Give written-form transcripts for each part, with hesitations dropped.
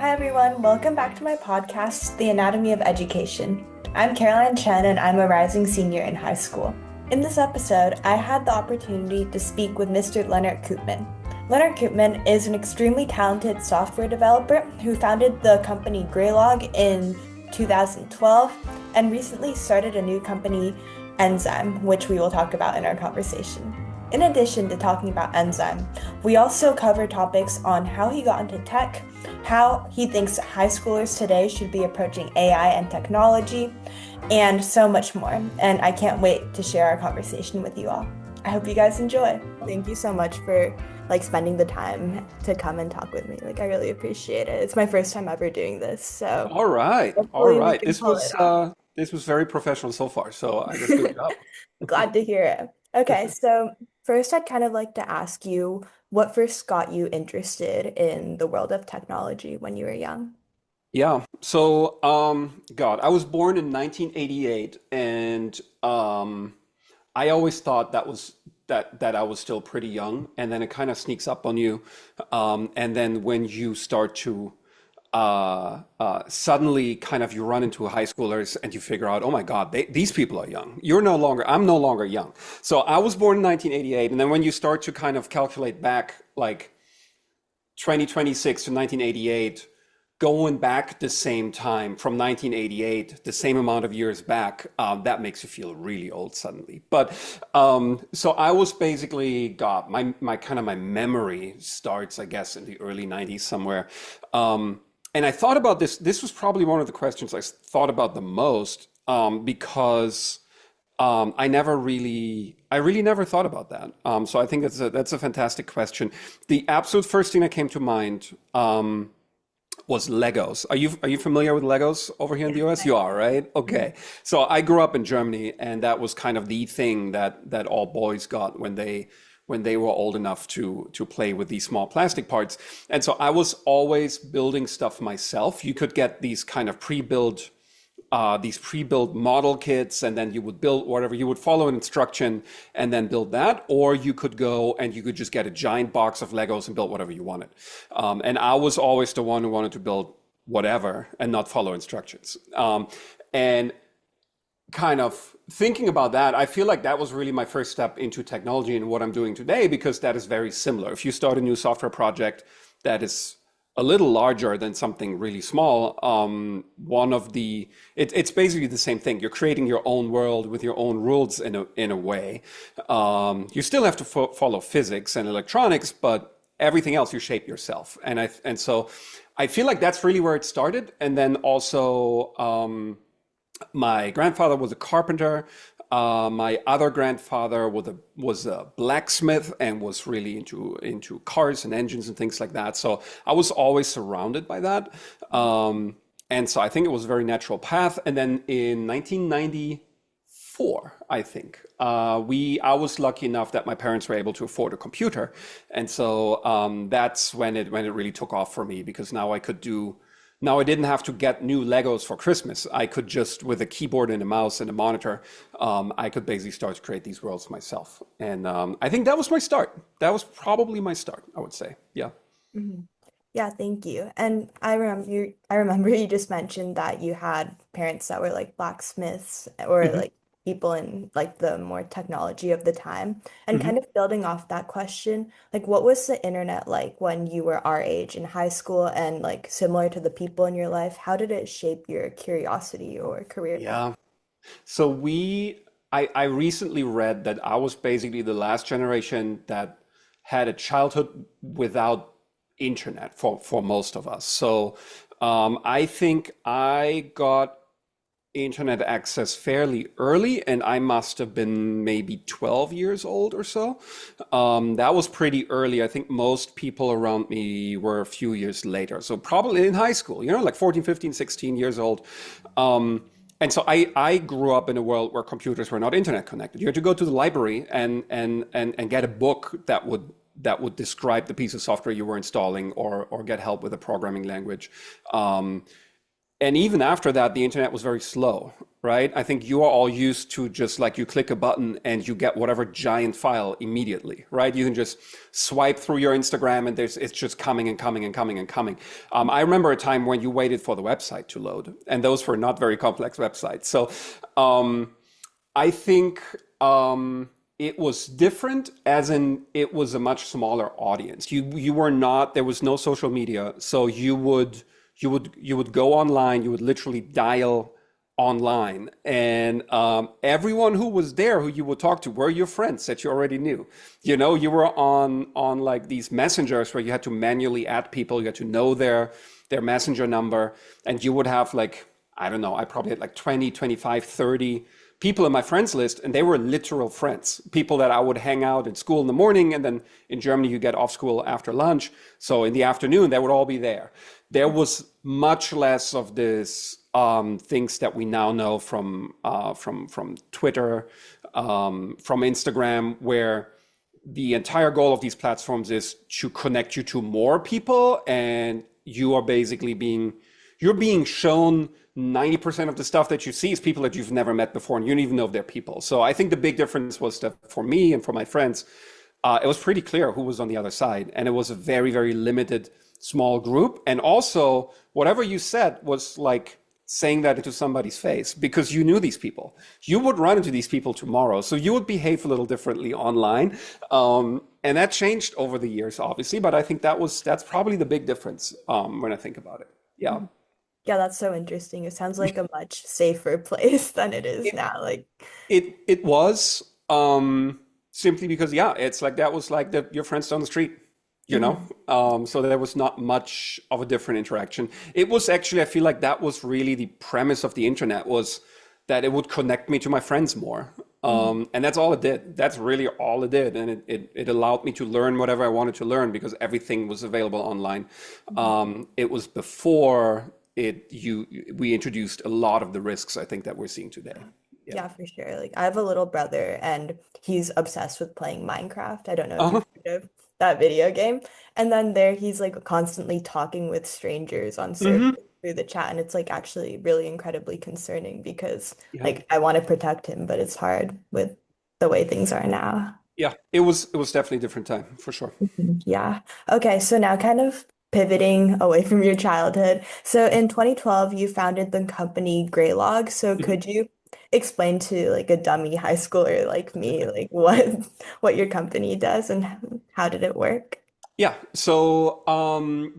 Hi everyone, welcome back to my podcast, The Anatomy of Education. I'm Caroline Chen and I'm a rising senior in high school. In this episode, I had the opportunity to speak with Mr. Lennart Koopmann. Lennart Koopmann is an extremely talented software developer who founded the company Graylog in 2012 and recently started a new company, Nzyme, which we will talk about in our conversation. In addition to talking about Nzyme, we also cover topics on how he got into tech, how he thinks high schoolers today should be approaching AI and technology, and so much more. And I can't wait to share our conversation with you all. I hope you guys enjoy. Thank you so much for spending the time to come and talk with me. I really appreciate it. It's my first time ever doing this, so All right, all hopefully we right. can pull it off. This was very professional so far, so I guess good job. Glad to hear it. Okay, so first I'd kind of like to ask you what first got you interested in the world of technology when you were young? Yeah. God, I was born in 1988, and I always thought that I was still pretty young, and then it kind of sneaks up on you, and then when you start to suddenly kind of you run into high schoolers and you figure out, oh my God, these people are young. I'm no longer young. So I was born in 1988. And then when you start to kind of calculate back like 2026 to 1988, going back the same time from 1988, the same amount of years back, that makes you feel really old suddenly. But so I was basically, God, my memory starts, I guess, in the early 90s somewhere. And I thought about this. This was probably one of the questions I thought about the most because I really never thought about that. So I think that's a fantastic question. The absolute first thing that came to mind was Legos. Are you familiar with Legos over here in the US? You are, right? Okay. So I grew up in Germany, and that was kind of the thing that all boys got when they were old enough to play with these small plastic parts. And so I was always building stuff myself. You could get these pre-built model kits, and then you would build whatever. You would follow an instruction and then build that, or you could go and you could just get a giant box of Legos and build whatever you wanted. And I was always the one who wanted to build whatever and not follow instructions. And kind of thinking about that, I feel like that was really my first step into technology and what I'm doing today, because that is very similar. If you start a new software project that is a little larger than something really small, it's basically the same thing. You're creating your own world with your own rules in a way. You still have to follow physics and electronics, but everything else you shape yourself. And so I feel like that's really where it started. And then also, my grandfather was a carpenter. My other grandfather was a blacksmith and was really into cars and engines and things like that. So I was always surrounded by that. And so I think it was a very natural path. And then in 1994, I think, I was lucky enough that my parents were able to afford a computer. And so that's when it really took off for me, because now I didn't have to get new Legos for Christmas. I could just, with a keyboard and a mouse and a monitor, I could basically start to create these worlds myself. And I think that was my start. That was probably my start, I would say. Yeah. Mhm. Yeah, thank you. And I remember you just mentioned that you had parents that were like blacksmiths or Mhm, like people in like the more technology of the time. And mhm. kind of building off that question, like what was the internet like when you were our age in high school and like similar to the people in your life? How did it shape your curiosity or career path? Yeah. So I recently read that I was basically the last generation that had a childhood without internet for most of us. So I think I got internet access fairly early, and I must have been maybe 12 years old or so. That was pretty early. I think most people around me were a few years later. So probably in high school, like 14, 15, 16 years old. And so I grew up in a world where computers were not internet connected. You had to go to the library and get a book that would describe the piece of software you were installing, or get help with a programming language. And even after that, the internet was very slow, right? I think you are all used to just like you click a button and you get whatever giant file immediately, right? You can just swipe through your Instagram and it's just coming and coming and coming and coming. I remember a time when you waited for the website to load, and those were not very complex websites. So I think it was different, as in it was a much smaller audience. You were not, there was no social media, so you would go online, you would literally dial online, and everyone who was there who you would talk to were your friends that you already knew. You were on like these messengers where you had to manually add people, you had to know their messenger number, and you would have like, I don't know, I probably had like 20, 25, 30 people in my friends list, and they were literal friends, people that I would hang out in school in the morning, and then in Germany you get off school after lunch. So in the afternoon, they would all be there. There was much less of this things that we now know from Twitter, from Instagram, where the entire goal of these platforms is to connect you to more people, and you are basically you're being shown 90% of the stuff that you see is people that you've never met before, and you don't even know if they're people. So I think the big difference was that for me and for my friends, it was pretty clear who was on the other side, and it was a very, very limited, small group. And also, whatever you said was like saying that into somebody's face, because you knew these people. You would run into these people tomorrow, so you would behave a little differently online. And that changed over the years, obviously, but I think that's probably the big difference when I think about it. Yeah. Yeah, that's so interesting. It sounds like a much safer place than it is It now. Like, it was simply because, yeah, it's like that was like your friends down the street, you know. mhm. So there was not much of a different interaction. It was actually, I feel like that was really the premise of the internet, was that it would connect me to my friends more. And that's all it did. That's really all it did, and it allowed me to learn whatever I wanted to learn because everything was available online. It was before we introduced a lot of the risks I think that we're seeing today. Yeah. Yeah, for sure. Like I have a little brother and he's obsessed with playing Minecraft. I don't know if Uh-huh. you've heard of that video game. And then there he's like constantly talking with strangers on servers Hmm. through the chat. And it's like actually really incredibly concerning because Yeah. like I want to protect him, but it's hard with the way things are now. Yeah. It was definitely a different time for sure. Mhm. Yeah. Okay, so now kind of pivoting away from your childhood. So in 2012, you founded the company Graylog. So Mhm. could you explain to like a dummy high schooler like me, like what your company does and how did it work? Yeah. So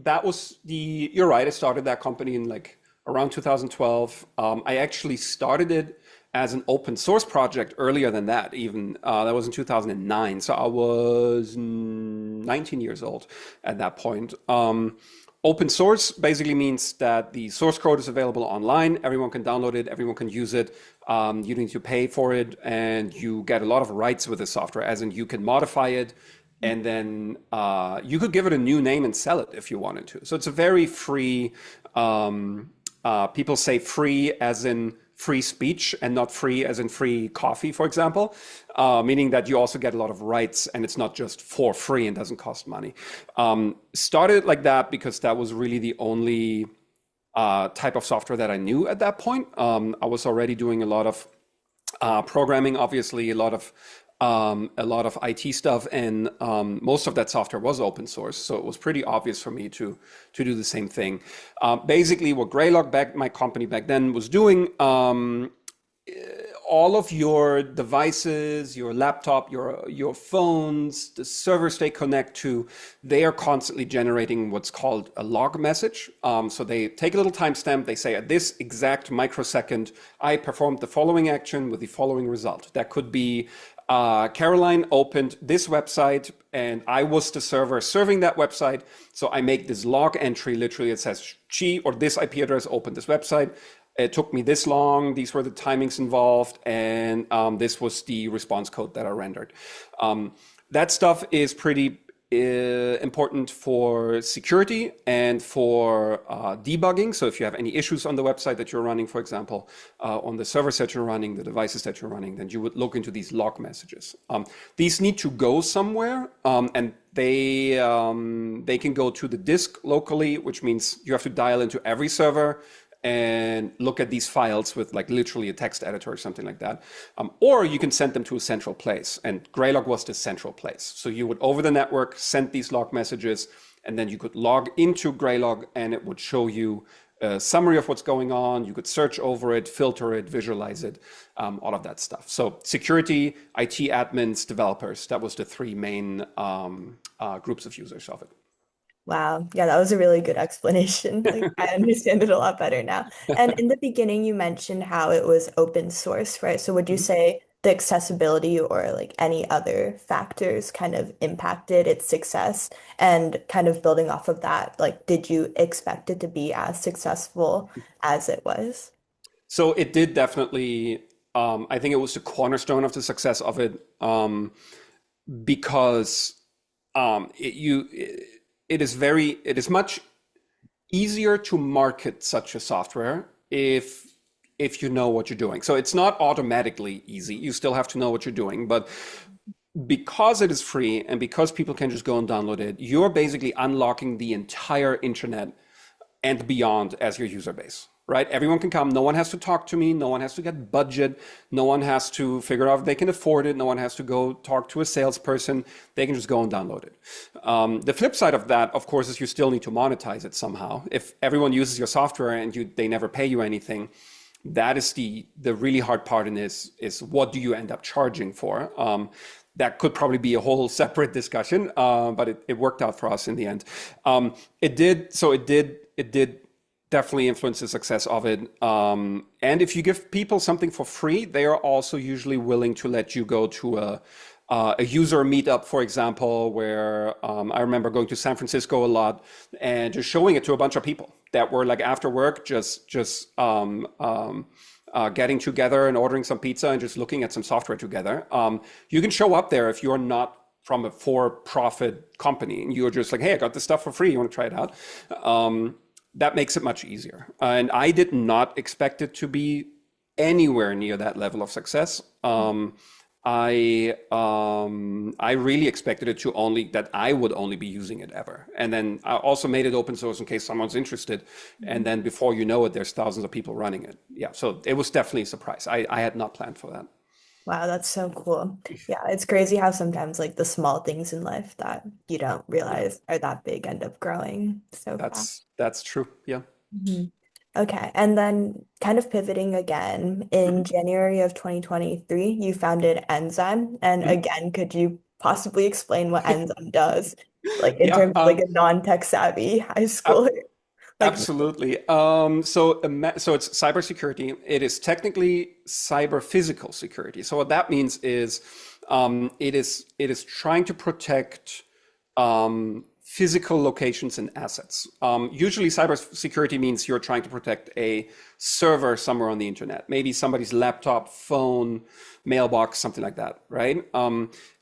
that was you're right. I started that company in like around 2012. I actually started it as an open source project earlier than that, even. That was in 2009. So I was 19 years old at that point. Open source basically means that the source code is available online. Everyone can download it, everyone can use it. You don't need to pay for it, and you get a lot of rights with the software, as in you can modify it, and then you could give it a new name and sell it if you wanted to. So it's a very free, people say free as in free speech and not free as in free coffee, for example, meaning that you also get a lot of rights and it's not just for free and doesn't cost money. Started like that because that was really the only type of software that I knew at that point. I was already doing a lot of programming, obviously, a lot of IT stuff, and most of that software was open source. So it was pretty obvious for me to do the same thing. Basically, what Graylog, my company back then, was doing. All of your devices, your laptop, your phones, the servers they connect to, they are constantly generating what's called a log message. So they take a little timestamp. They say at this exact microsecond, I performed the following action with the following result. That could be Caroline opened this website and I was the server serving that website. So I make this log entry. Literally, it says she or this IP address opened this website. It took me this long. These were the timings involved. And this was the response code that I rendered. That stuff is pretty important for security and for debugging. So if you have any issues on the website that you're running, for example, on the servers that you're running, the devices that you're running, then you would look into these log messages. These need to go somewhere, and they can go to the disk locally, which means you have to dial into every server and look at these files with like literally a text editor or something like that. Or you can send them to a central place. And Graylog was the central place. So you would over the network send these log messages, and then you could log into Graylog and it would show you a summary of what's going on. You could search over it, filter it, visualize it, all of that stuff. So security, IT admins, developers, that was the three main groups of users of it. Wow. Yeah, that was a really good explanation. Like, I understand it a lot better now. And in the beginning, you mentioned how it was open source, right? So would you say the accessibility or like any other factors kind of impacted its success? And kind of building off of that, like, did you expect it to be as successful as it was? So it did definitely, I think it was the cornerstone of the success of it, because it is much easier to market such a software if you know what you're doing. So it's not automatically easy. You still have to know what you're doing, but because it is free and because people can just go and download it, you're basically unlocking the entire internet and beyond as your user base, right? Everyone can come. No one has to talk to me. No one has to get budget. No one has to figure out if they can afford it. No one has to go talk to a salesperson. They can just go and download it. The flip side of that, of course, is you still need to monetize it somehow. If everyone uses your software and they never pay you anything, that is the really hard part in this is what do you end up charging for? That could probably be a whole separate discussion, but it worked out for us in the end. It did definitely influence the success of it. And if you give people something for free, they are also usually willing to let you go to a user meetup, for example, where I remember going to San Francisco a lot and just showing it to a bunch of people that were like after work, just getting together and ordering some pizza and just looking at some software together. You can show up there if you're not from a for-profit company and you're just like, hey, I got this stuff for free. You want to try it out? That makes it much easier. And I did not expect it to be anywhere near that level of success. I really expected it to that I would only be using it ever. And then I also made it open source in case someone's interested. And then before you know it, there's thousands of people running it. Yeah, so it was definitely a surprise. I had not planned for that. Wow, that's so cool. Yeah, it's crazy how sometimes like the small things in life that you don't realize are that big end up growing so fast. That's true. Yeah. Mhm. Okay, and then kind of pivoting again, in January of 2023, you founded Enzyme. And Mhm. again, could you possibly explain what Enzyme does, like in Yeah. terms of like a non-tech savvy high Ab- schooler? Like, Absolutely. So it's cybersecurity. It is technically cyber physical security. So what that means is it is trying to protect physical locations and assets. Usually cybersecurity means you're trying to protect a server somewhere on the internet, maybe somebody's laptop, phone, mailbox, something like that, right?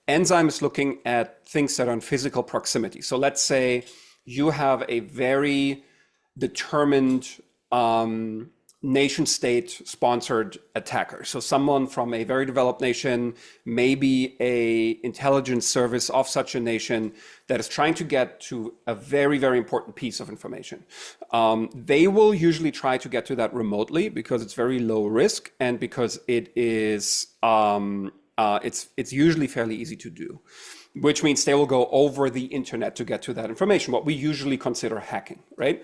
Enzyme is looking at things that are in physical proximity. So let's say you have a very determined nation state sponsored attacker. So someone from a very developed nation, maybe a intelligence service of such a nation that is trying to get to a very, very important piece of information. They will usually try to get to that remotely because it's very low risk and because it is it's usually fairly easy to do, which means they will go over the internet to get to that information, what we usually consider hacking, right?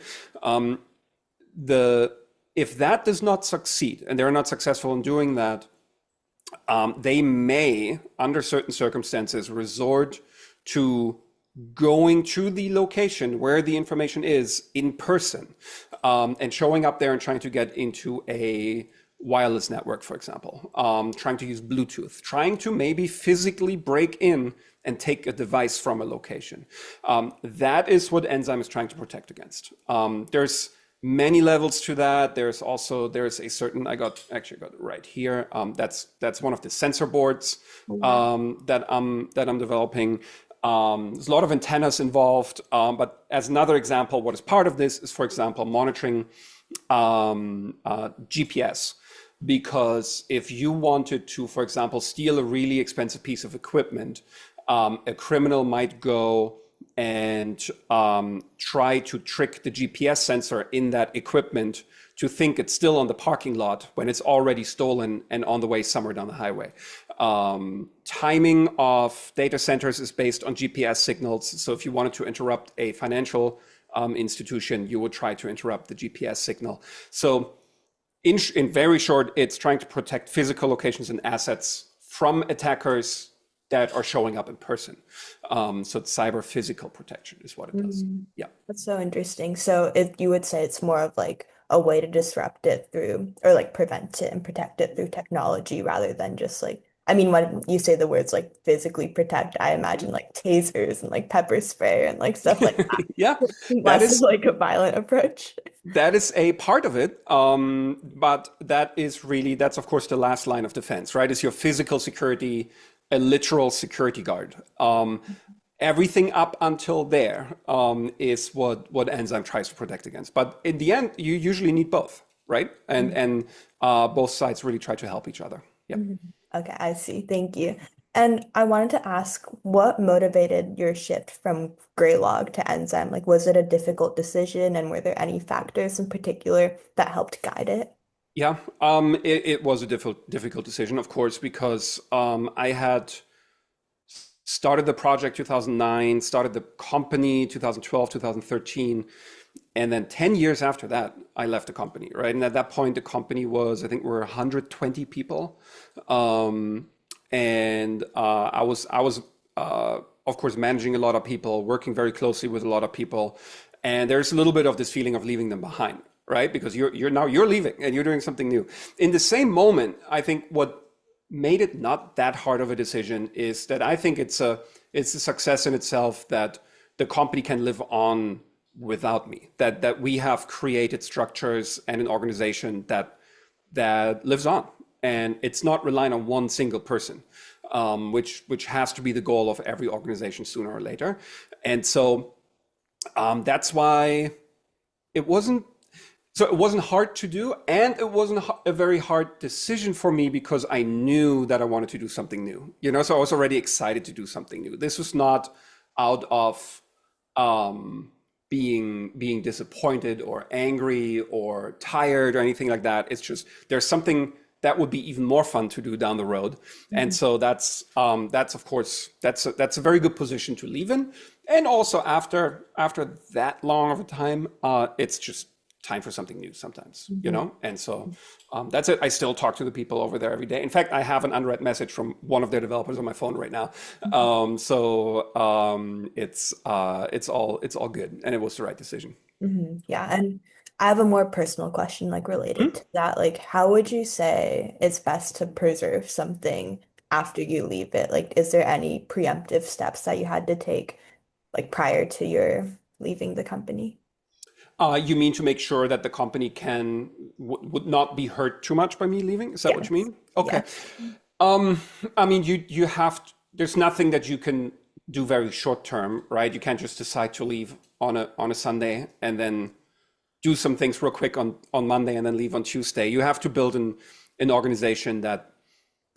If that does not succeed and they're not successful in doing that, they may, under certain circumstances, resort to going to the location where the information is in person, and showing up there and trying to get into a wireless network, for example, trying to use Bluetooth, trying to maybe physically break in and take a device from a location. That is what Enzyme is trying to protect against. There's many levels to that. There's a certain, I got it right here. That's one of the sensor boards that I'm developing. There's a lot of antennas involved, but as another example, what is part of this is, for example, monitoring GPS. Because if you wanted to, for example, steal a really expensive piece of equipment, a criminal might go and try to trick the GPS sensor in that equipment to think it's still on the parking lot when it's already stolen and on the way somewhere down the highway. Timing of data centers is based on GPS signals. So if you wanted to interrupt a financial institution, you would try to interrupt the GPS signal. So in very short, it's trying to protect physical locations and assets from attackers that are showing up in person. So it's cyber physical protection is what it does. Yeah. That's so interesting. So if you would say it's more of like a way to disrupt it through, or like prevent it and protect it through technology rather than just like, I mean, when you say the words like physically protect, I imagine like tasers and like pepper spray and like stuff like that. Yeah, that Less of is like a violent approach. that is a part of it. But that's of course the last line of defense, right? Is your physical security a literal security guard? Everything up until there is what Nzyme tries to protect against. But in the end, you usually need both, right? And both sides really try to help each other. Yeah. Okay, I see. Thank you. And I wanted to ask, what motivated your shift from Graylog to Enzyme? Like, was it a difficult decision, and were there any factors in particular that helped guide it? Yeah, it was a difficult decision, of course, because I had started the project 2009, started the company 2012, 2013, and then 10 years after that, I left the company, right? And at that point, the company was, I think we're 120 people. And I was of course, managing a lot of people, working very closely with a lot of people. And there's a little bit of this feeling of leaving them behind, right? Because you're leaving and you're doing something new. In the same moment, I think what made it not that hard of a decision is that I think it's a success in itself that the company can live on without me, that we have created structures and an organization that lives on, and it's not relying on one single person, which has to be the goal of every organization sooner or later. And so that's why it wasn't hard to do, and it wasn't a very hard decision for me because I knew that I wanted to do something new. So I was already excited to do something new. This was not out of being disappointed or angry or tired or anything like that. It's just there's something that would be even more fun to do down the road. And so that's of course that's a very good position to leave in. And also after that long of a time, it's just time for something new sometimes, And so that's it. I still talk to the people over there every day. In fact, I have an unread message from one of their developers on my phone right now. It's all good, and it was the right decision. Yeah, and I have a more personal question, like related to that. Like, how would you say it's best to preserve something after you leave it? Like, is there any preemptive steps that you had to take, like prior to your leaving the company? You mean to make sure that the company would not be hurt too much by me leaving? Is that what you Yes. mean? Okay. Yes. I mean, you have there's nothing that you can do very short term, right? You can't just decide to leave on a Sunday and then do some things real quick on Monday and then leave on Tuesday. You have to build an organization that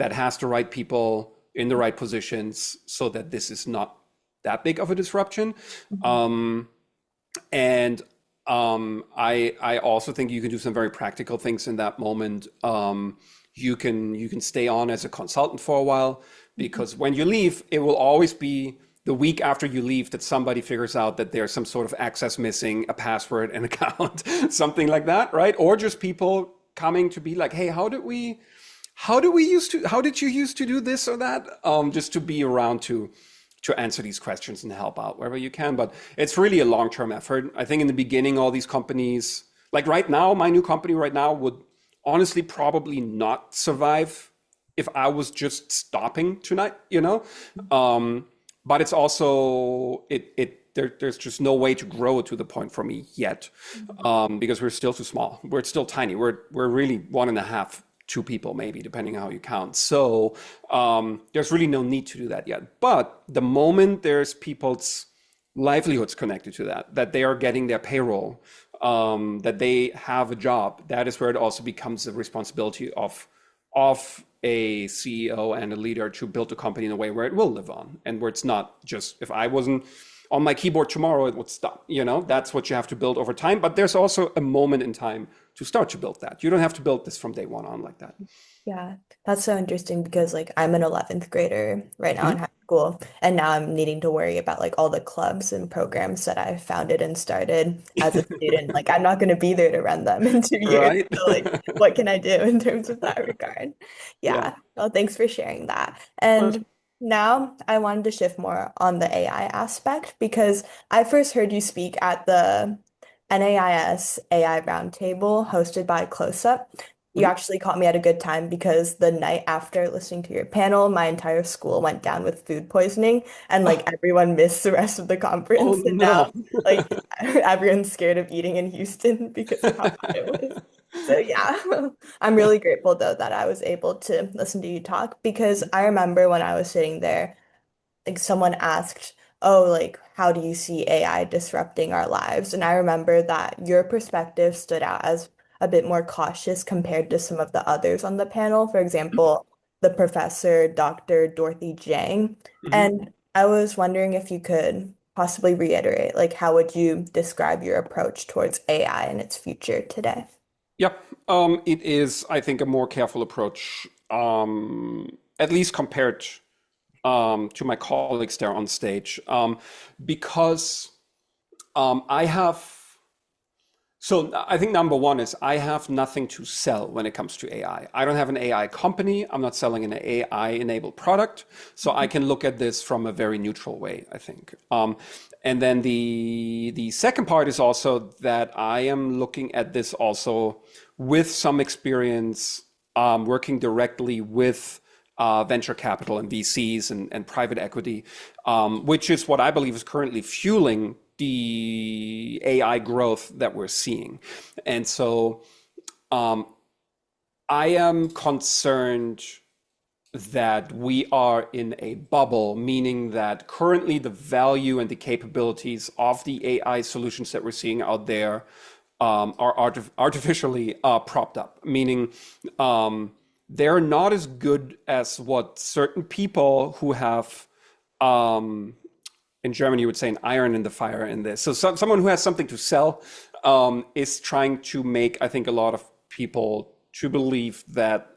has the right people in the right positions so that this is not that big of a disruption. And I also think you can do some very practical things in that moment. You can stay on as a consultant for a while, because when you leave, it will always be the week after you leave that somebody figures out that there's some sort of access missing, a password, an account, something like that, right? Or just people coming to be like, hey, how did you used to do this or that? Just to be around to answer these questions and help out wherever you can. But it's really a long-term effort. I think in the beginning, all these companies, like right now, my new company right now would honestly probably not survive if I was just stopping tonight, But it's also, there's just no way to grow it to the point for me yet, because we're still too small. We're still tiny. We're really 1.5, 2 people, maybe, depending on how you count. So there's really no need to do that yet. But the moment there's people's livelihoods connected to that they are getting their payroll, that they have a job, that is where it also becomes the responsibility of a CEO and a leader to build a company in a way where it will live on, and where it's not just, if I wasn't on my keyboard tomorrow, it would stop. That's what you have to build over time. But there's also a moment in time to start to build that. You don't have to build this from day one on like that. Yeah, that's so interesting because like I'm an 11th grader right now in Mhm. high school, and now I'm needing to worry about like all the clubs and programs that I founded and started as a student. Like I'm not going to be there to run them in 2 years. Right? So like what can I do in terms of that regard? Yeah. Yeah. Well, thanks for sharing that. But And now I wanted to shift more on the AI aspect because I first heard you speak at the NAIS AI Roundtable hosted by Close Up. You mhm. actually caught me at a good time because the night after listening to your panel, my entire school went down with food poisoning and like Oh, everyone missed the rest of the oh conference. And now no. like everyone's scared of eating in Houston because of how bad it was. So yeah, I'm really grateful though that I was able to listen to you talk because I remember when I was sitting there like someone asked, "Oh, like how do you see AI disrupting our lives?" And I remember that your perspective stood out as a bit more cautious compared to some of the others on the panel. For example, the professor, Dr. Dorothy Jang. Mhm. And I was wondering if you could possibly reiterate, like how would you describe your approach towards AI and its future today? Yep. It is, I think, a more careful approach, at least compared to my colleagues there on stage, because I have. So I think number one is I have nothing to sell when it comes to AI. I don't have an AI company. I'm not selling an AI-enabled product. So I can look at this from a very neutral way, I think. And then the second part is also that I am looking at this also with some experience working directly with venture capital and VCs and private equity, which is what I believe is currently fueling the AI growth that we're seeing. And so I am concerned that we are in a bubble, meaning that currently the value and the capabilities of the AI solutions that we're seeing out there are artificially propped up, meaning they're not as good as what certain people who have in Germany, you would say an iron in the fire in this. So someone who has something to sell is trying to make, I think, a lot of people to believe that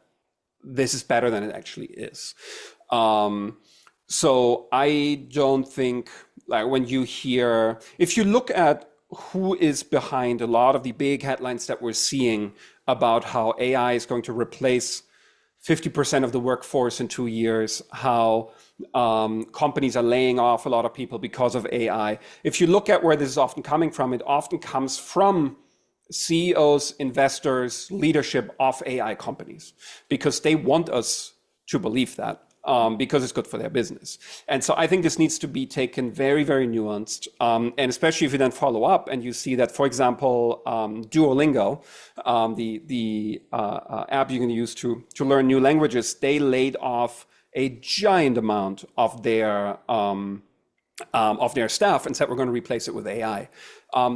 this is better than it actually is. So I don't think, like when you hear, if you look at who is behind a lot of the big headlines that we're seeing about how AI is going to replace 50% of the workforce in 2 years, how companies are laying off a lot of people because of AI. If you look at where this is often coming from, it often comes from CEOs, investors, leadership of AI companies, because they want us to believe that. Because it's good for their business. And so I think this needs to be taken very, very nuanced. And especially if you then follow up and you see that, for example, Duolingo, the app you can use to learn new languages, they laid off a giant amount of their staff and said we're going to replace it with AI.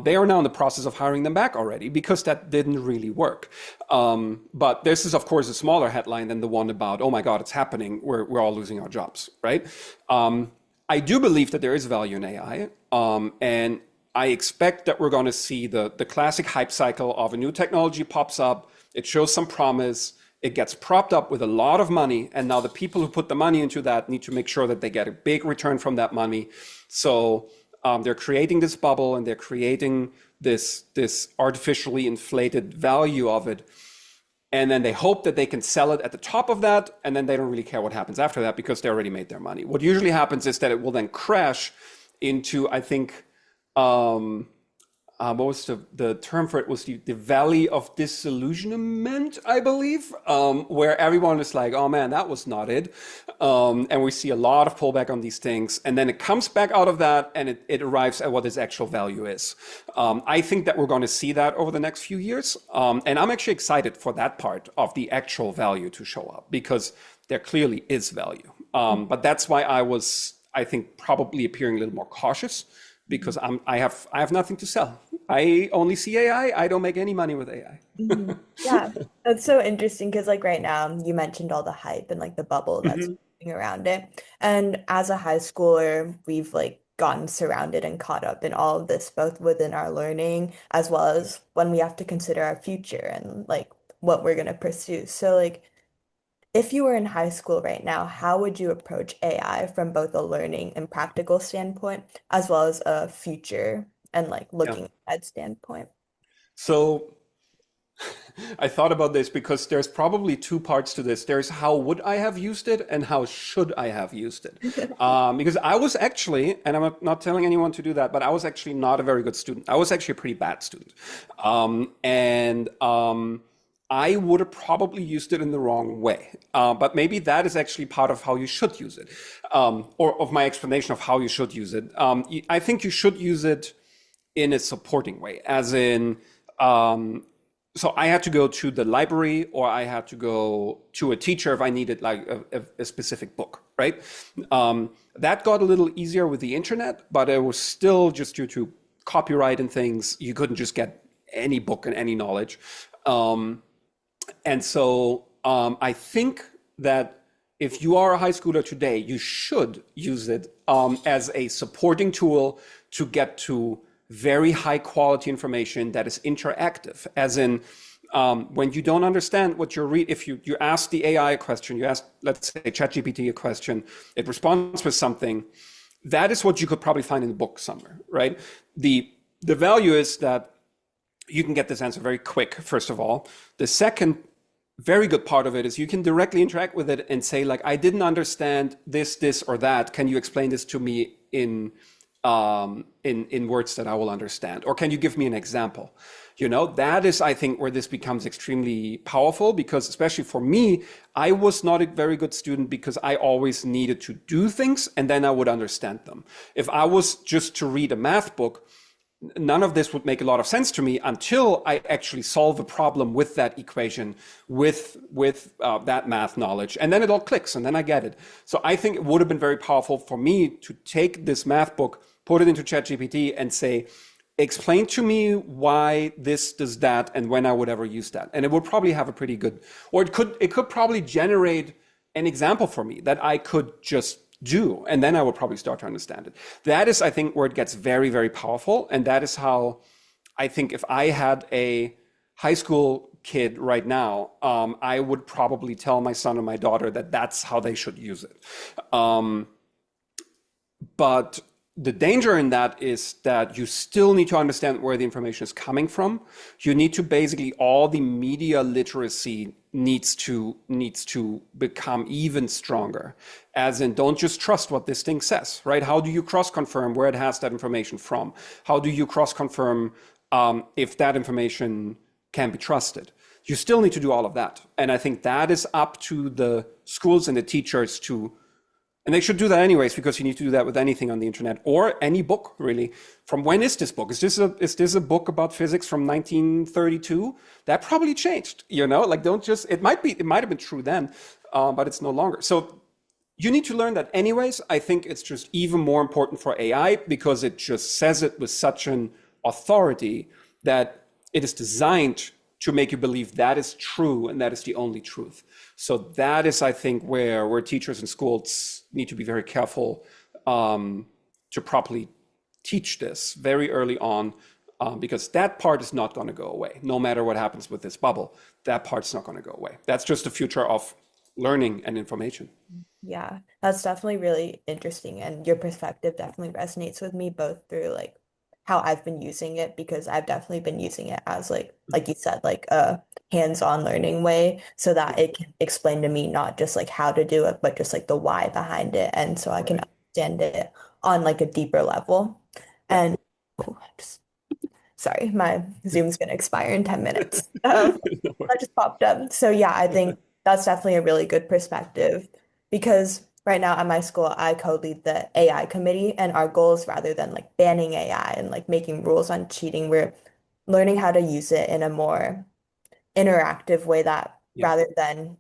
They are now in the process of hiring them back already because that didn't really work. But this is, of course, a smaller headline than the one about, oh my God, it's happening. We're all losing our jobs, right? I do believe that there is value in AI. And I expect that we're going to see the classic hype cycle of a new technology pops up. It shows some promise. It gets propped up with a lot of money. And now the people who put the money into that need to make sure that they get a big return from that money. So they're creating this bubble and they're creating this artificially inflated value of it. And then they hope that they can sell it at the top of that. And then they don't really care what happens after that because they already made their money. What usually happens is that it will then crash into, I think, what was the term for it was the valley of disillusionment, I believe, where everyone is like, oh man, that was not it. And we see a lot of pullback on these things. And then it comes back out of that and it arrives at what its actual value is. I think that we're going to see that over the next few years. And I'm actually excited for that part of the actual value to show up because there clearly is value. But that's why I think, probably appearing a little more cautious because I have nothing to sell. I only see AI. I don't make any money with AI. Mhm. Yeah, that's so interesting because like right now you mentioned all the hype and like the bubble that's Mhm. around it. And as a high schooler, we've like gotten surrounded and caught up in all of this, both within our learning as well as when we have to consider our future and like what we're going to pursue. So, like, if you were in high school right now, how would you approach AI from both a learning and practical standpoint, as well as a future and like Yeah. looking ahead standpoint? So I thought about this because there's probably two parts to this. There's how would I have used it and how should I have used it. Because I was actually, and I'm not telling anyone to do that, but I was actually not a very good student. I was actually a pretty bad student. And I would have probably used it in the wrong way. But maybe that is actually part of how you should use it, or of my explanation of how you should use it. I think you should use it in a supporting way, as in, so I had to go to the library or I had to go to a teacher if I needed like a specific book, right? That got a little easier with the internet, but it was still just due to copyright and things. You couldn't just get any book and any knowledge. And so I think that if you are a high schooler today, you should use it as a supporting tool to get to very high quality information that is interactive, as in when you don't understand what you're reading, if you ask the AI a question, you ask, let's say, ChatGPT a question, it responds with something, that is what you could probably find in a book somewhere, right? The value is that you can get this answer very quick, first of all. The second very good part of it is you can directly interact with it and say, like, I didn't understand this, or that. Can you explain this to me in words that I will understand? Or can you give me an example? You know, that is, I think, where this becomes extremely powerful, because especially for me, I was not a very good student because I always needed to do things and then I would understand them. If I was just to read a math book, none of this would make a lot of sense to me until I actually solve a problem with that equation, with that math knowledge, and then it all clicks, and then I get it. So I think it would have been very powerful for me to take this math book, put it into ChatGPT, and say, explain to me why this does that, and when I would ever use that. And it would probably have a pretty good, or it could probably generate an example for me that I could just do, and then I would probably start to understand it. That is, I think, where it gets very, very powerful, and that is how I think if I had a high school kid right now, I would probably tell my son and my daughter that that's how they should use it. But the danger in that is that you still need to understand where the information is coming from. You need to basically, all the media literacy needs to become even stronger. As in, don't just trust what this thing says, right? How do you cross-confirm where it has that information from? How do you cross-confirm if that information can be trusted? You still need to do all of that. And I think that is up to the schools and the teachers to, and they should do that anyways, because you need to do that with anything on the internet or any book, really. From when is this book? Is this a book about physics from 1932? That probably changed, you know? Like, don't just, it might have been true then, but it's no longer. So you need to learn that anyways. I think it's just even more important for AI because it just says it with such an authority that it is designed to make you believe that is true and that is the only truth. So that is, I think, where teachers and schools need to be very careful to properly teach this very early on, because that part is not going to go away. No matter what happens with this bubble, that part's not going to go away. That's just the future of learning and information. Yeah, that's definitely really interesting, and your perspective definitely resonates with me both through like how I've been using it, because I've definitely been using it as like you said, like a hands-on learning way, so that it can explain to me not just like how to do it, but just like the why behind it, and so I can Right. understand it on like a deeper level. Yeah. And oh, sorry, my Zoom's gonna expire in 10 minutes. That just popped up. So yeah, I think that's definitely a really good perspective, because right now at my school, I co-lead the AI committee, and our goals, rather than like banning AI and like making rules on cheating, we're learning how to use it in a more interactive way that, Yeah. rather than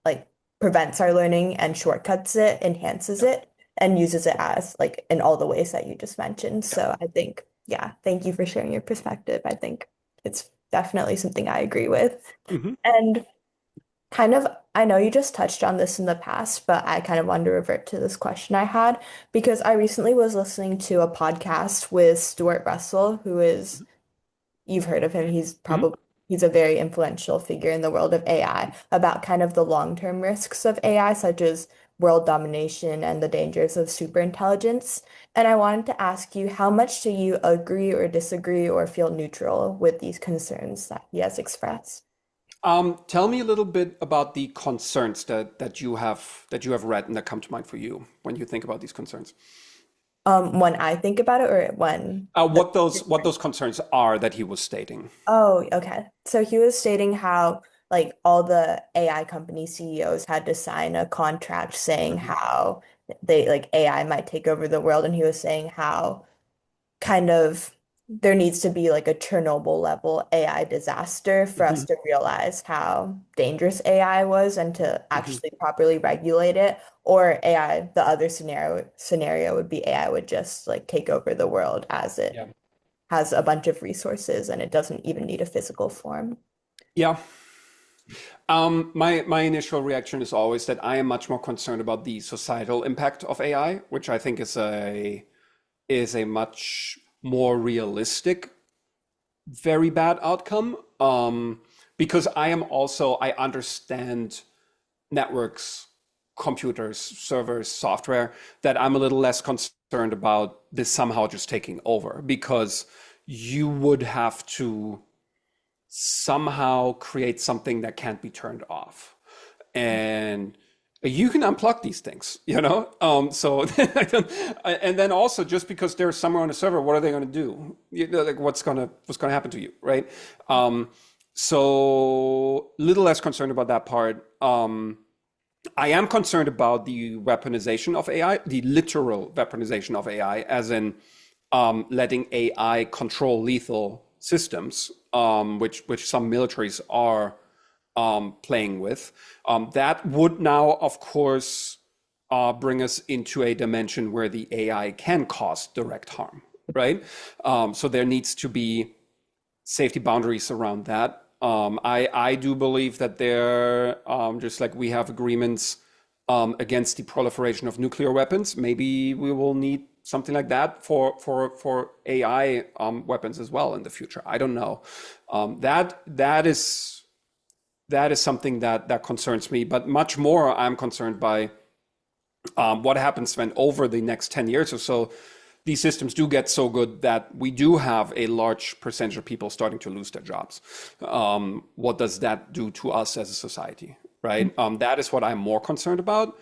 like prevents our learning and shortcuts it, enhances Yeah. it and uses it as like in all the ways that you just mentioned. Yeah. So I think, yeah, thank you for sharing your perspective. I think it's definitely something I agree with. Mhm. And kind of, I know you just touched on this in the past, but I kind of wanted to revert to this question I had because I recently was listening to a podcast with Stuart Russell, who is, you've heard of him. Mhm. He's a very influential figure in the world of AI about kind of the long-term risks of AI, such as world domination and the dangers of superintelligence. And I wanted to ask you, how much do you agree or disagree or feel neutral with these concerns that he has expressed? Tell me a little bit about the concerns that you have read and that come to mind for you when you think about these concerns. When I think about it or when the What those concerns are that he was stating. Oh, okay. So he was stating how like all the AI company CEOs had to sign a contract saying Mhm, how they like AI might take over the world, and he was saying how kind of there needs to be like a Chernobyl level AI disaster for us mhm, to realize how dangerous AI was and to mhm. actually properly regulate it. Or AI, the other scenario would be AI would just like take over the world as it Yeah. has a bunch of resources and it doesn't even need a physical form. Yeah. My initial reaction is always that I am much more concerned about the societal impact of AI, which I think is a much more realistic, very bad outcome. Because I understand networks, computers, servers, software, that I'm a little less concerned about this somehow just taking over because you would have to somehow create something that can't be turned off. And you can unplug these things, you know? So, and then also just because they're somewhere on a server, what are they going to do? You know, like what's gonna happen to you, right? So little less concerned about that part. I am concerned about the weaponization of AI, the literal weaponization of AI, as in letting AI control lethal systems, which some militaries are playing with. That would now, of course, bring us into a dimension where the AI can cause direct harm, right? So there needs to be safety boundaries around that. I do believe that just like we have agreements against the proliferation of nuclear weapons, maybe we will need something like that for AI weapons as well in the future. I don't know. That is something that concerns me, but much more I'm concerned by what happens when over the next 10 years or so these systems do get so good that we do have a large percentage of people starting to lose their jobs. What does that do to us as a society, right? That is what I'm more concerned about.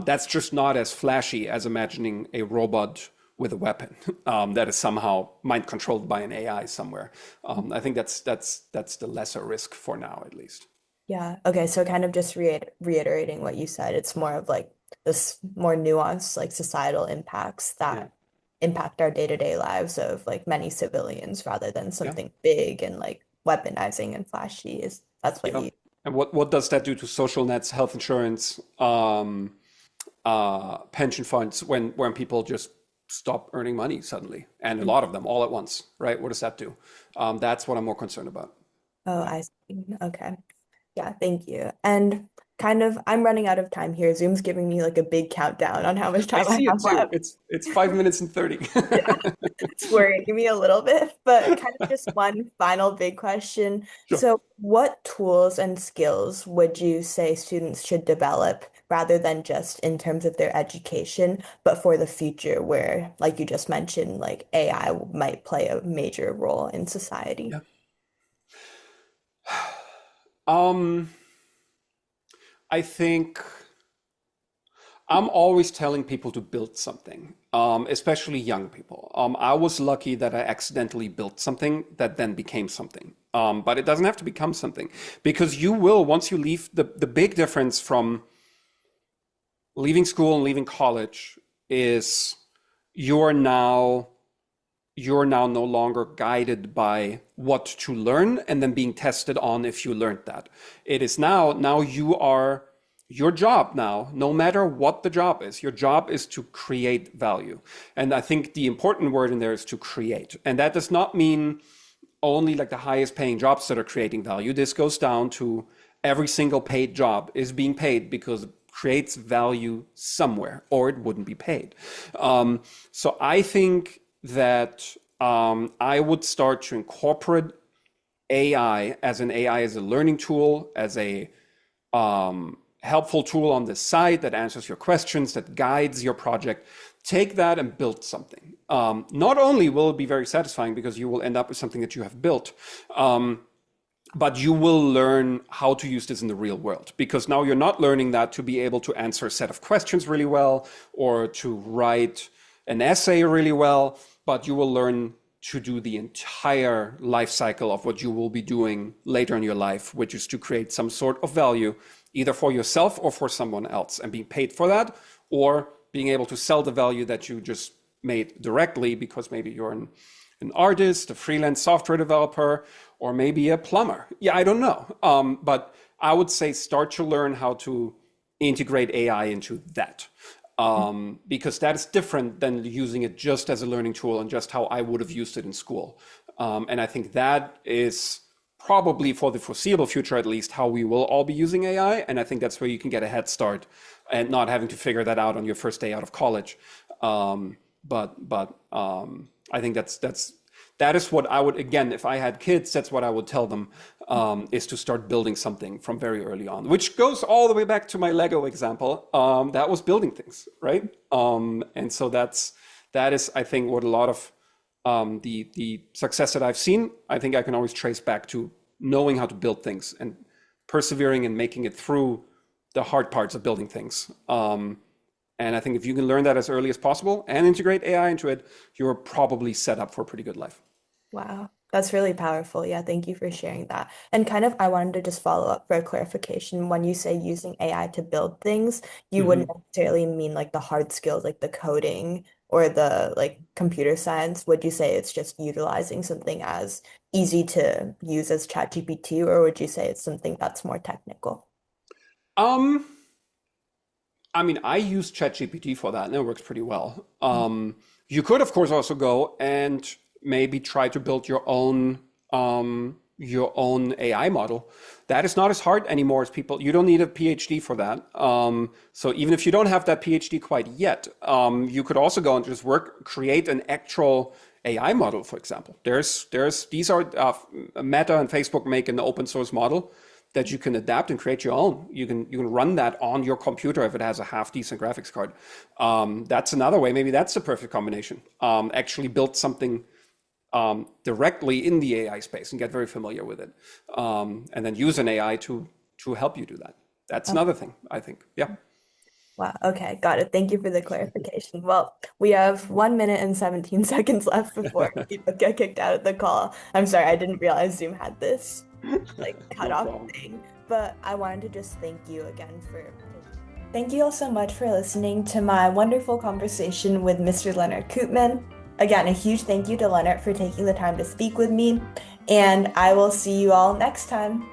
That's just not as flashy as imagining a robot with a weapon that is somehow mind controlled by an AI somewhere. I think that's the lesser risk for now, at least. Yeah. Okay. So kind of just reiterating what you said, it's more of like this more nuanced, like societal impacts Yeah, that impact our day-to-day lives of like many civilians rather than yeah, something big and like weaponizing and flashy is that's what yeah. you And what does that do to social nets, health insurance, pension funds when people just stop earning money suddenly, and a lot of them all at once, right? What does that do? That's what I'm more concerned about. Oh, I see. Okay. Yeah, thank you. And kind of I'm running out of time here. Zoom's giving me like a big countdown on how much I time I see it have too. left. It's 5 minutes and 30. Yeah. It's worrying me a little bit, but kind of just one final big question. Sure. So, what tools and skills would you say students should develop rather than just in terms of their education, but for the future where, like you just mentioned, like AI might play a major role in society? Yeah. Um, I think I'm always telling people to build something, especially young people. I was lucky that I accidentally built something that then became something. But it doesn't have to become something because you will, once you leave, the big difference from leaving school and leaving college is you're now you're now no longer guided by what to learn and then being tested on if you learned that. It is now you are your job now, no matter what the job is, your job is to create value. And I think the important word in there is to create. And that does not mean only like the highest paying jobs that are creating value. This goes down to every single paid job is being paid because it creates value somewhere, or it wouldn't be paid. So I think that I would start to incorporate AI as a learning tool, as a helpful tool on the side that answers your questions, that guides your project. Take that and build something. Not only will it be very satisfying because you will end up with something that you have built, but you will learn how to use this in the real world, because now you're not learning that to be able to answer a set of questions really well or to write an essay really well, but you will learn to do the entire life cycle of what you will be doing later in your life, which is to create some sort of value, either for yourself or for someone else, and being paid for that, or being able to sell the value that you just made directly because maybe you're an artist, a freelance software developer, or maybe a plumber. Yeah, I don't know. But I would say start to learn how to integrate AI into that. Because that is different than using it just as a learning tool and just how I would have used it in school. And I think that is probably, for the foreseeable future at least, how we will all be using AI. And I think that's where you can get a head start and not having to figure that out on your first day out of college. I think that is what I would, again, if I had kids, that's what I would tell them, is to start building something from very early on, which goes all the way back to my Lego example. That was building things, right? And so that is, I think, what a lot of the success that I've seen, I think I can always trace back to knowing how to build things and persevering and making it through the hard parts of building things. And I think if you can learn that as early as possible and integrate AI into it, you're probably set up for a pretty good life. Wow, that's really powerful. Yeah, thank you for sharing that. And kind of, I wanted to just follow up for a clarification. When you say using AI to build things, you wouldn't necessarily mean like the hard skills, like the coding or the like computer science. Would you say it's just utilizing something as easy to use as ChatGPT, or would you say it's something that's more technical? Um, I mean, I use ChatGPT for that, and it works pretty well. You could, of course, also go and maybe try to build your own AI model. That is not as hard anymore as people. You don't need a PhD for that. So even if you don't have that PhD quite yet, you could also go and just create an actual AI model, for example. These are Meta and Facebook make an open source model that you can adapt and create your own. You can run that on your computer if it has a half decent graphics card. That's another way. Maybe that's the perfect combination. Actually build something directly in the AI space and get very familiar with it, and then use an AI to help you do that. That's another thing, I think. Yeah. Wow. Okay. Got it. Thank you for the clarification. Well, we have 1 minute and 17 seconds left before people get kicked out of the call. I'm sorry, I didn't realize Zoom had this like cut No off problem. thing, but I wanted to just thank you again for. Thank you all so much for listening to my wonderful conversation with Mr. Lennart Koopmann. Again, a huge thank you to Lennart for taking the time to speak with me, and I will see you all next time.